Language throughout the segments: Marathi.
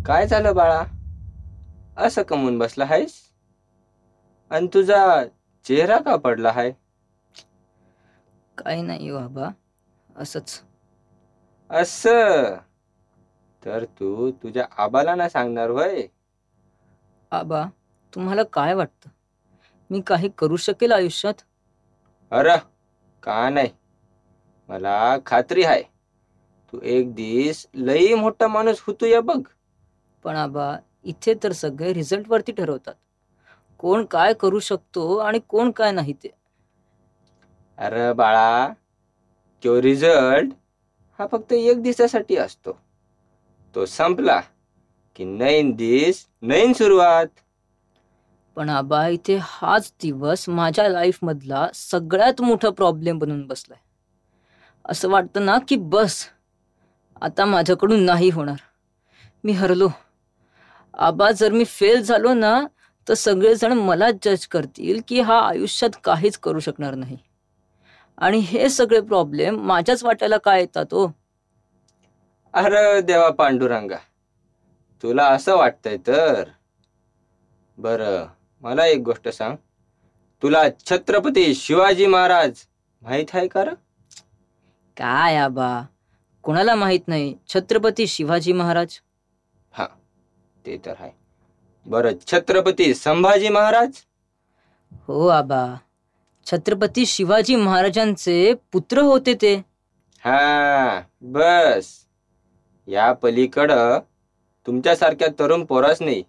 काय झालं बाळा? असं कमून बसला आहेस? आणि तुझा चेहरा का पडला आहे? काही नाही बाबा, असंच. असं तर तू तुझ्या आबाला ना सांगणार होय? आबा, तुम्हाला काय वाटतं, मी काही करू शकेल आयुष्यात? अरे का नाही, मला खात्री आहे तू एक दिवस लई मोठा माणूस होतो या बघ. पण आबा, इथे तर सगळे रिझल्ट वरती ठरवतात, कोण काय करू शकतो आणि कोण काय नाही ते. अरे बाळा, तो रिझल्ट हा फक्त एक दिवसासाठी असतो. तो संपला की नवीन दिवस, नवीन सुरुवात. पण आबा, इथे हाच दिवस माझ्या लाईफ मधला सगळ्यात मोठा प्रॉब्लेम बनून बसलाय. असं वाटतं ना की बस आता माझ्याकडून नाही होणार, मी हरलो. आबा, जर मी फेल झालो ना तर सगळेजण मला जज करतील की हा आयुष्यात काहीच करू शकणार नाही. आणि हे सगळे प्रॉब्लेम माझ्याच वाट्याला काय येतात हो? अरे देवा पांडुरंगा, तुला असं वाटतंय तर बरं, मला एक गोष्ट सांग, तुला छत्रपती शिवाजी महाराज माहित आहे का रे? काय आबा, कोणाला माहित नाही छत्रपती शिवाजी महाराज? हा, ते तर आहे. बरं, छत्रपती संभाजी महाराज? हो आबा, छत्रपती शिवाजी महाराजांचे पुत्र होते ते. हा बस, या पलीकडं तुमच्यासारख्या तरुण पोरासनी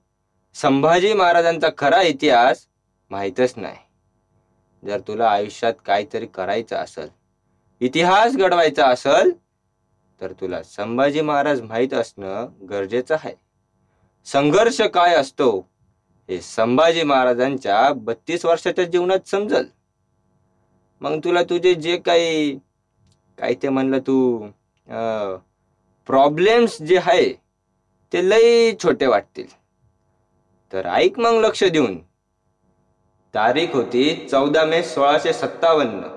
संभाजी महाराजांचा खरा इतिहास माहीतच नाही. जर तुला आयुष्यात काहीतरी करायचं असेल, इतिहास घडवायचा असेल, तर तुला संभाजी महाराज माहीत असणं गरजेचं आहे. संघर्ष काय असतो हे संभाजी महाराजांच्या 32 वर्षाच्या जीवनात समजल. मग तुला तुझे जे काही काय ते म्हणलं तू प्रॉब्लेम्स जे आहे ते लई छोटे वाटतील. तर ऐक मग लक्ष देऊन. तारीख होती 14 मे 1657.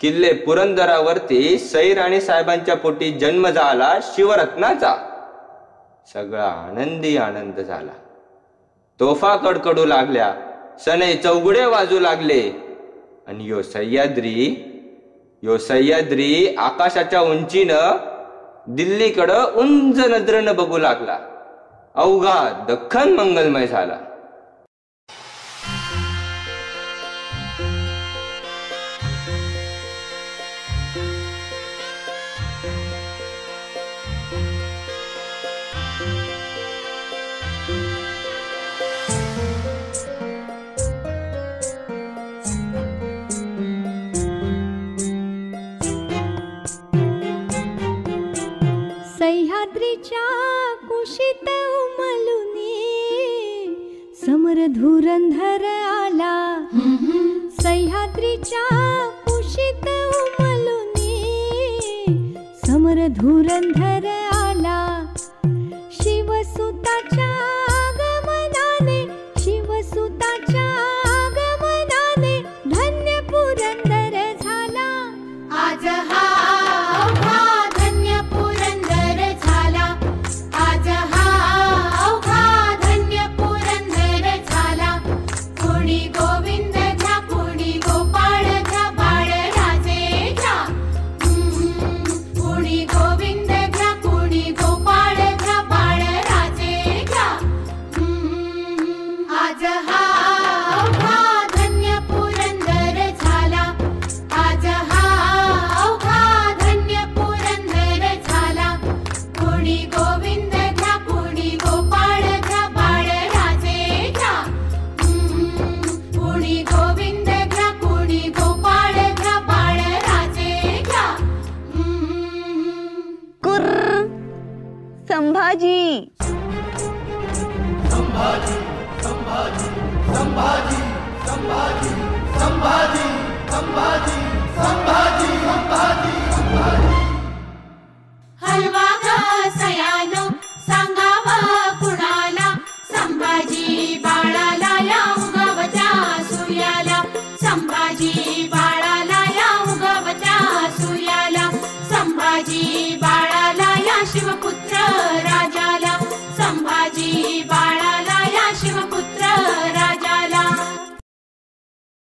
किल्ले पुरंदरावरती सईराणी साहेबांच्या पोटी जन्म झाला शिवरत्नाचा. सगळा आनंदी आनंद झाला. तोफा कडकडू लागल्या, सनई चौगुडे वाजू लागले, आणि यो सह्याद्री आकाशाच्या उंचीनं दिल्लीकडं उंच नजरेनं बघू लागला. अवघा दख्खन मंगलमय झाला. सह्याद्रीच्या कुशीत उमलुनी समर धुरंधर आला. सह्याद्रीच्या कुशीत उमलुनी समर धुरंधर आला. शिवसुताच्या आगमनाने, शिवसुताच्या आगमनाने धन्य पुरंदर झाला. आज हा संभाजी. संभाजी संभाजी संभाजी संभाजी संभाजी संभाजी संभाजी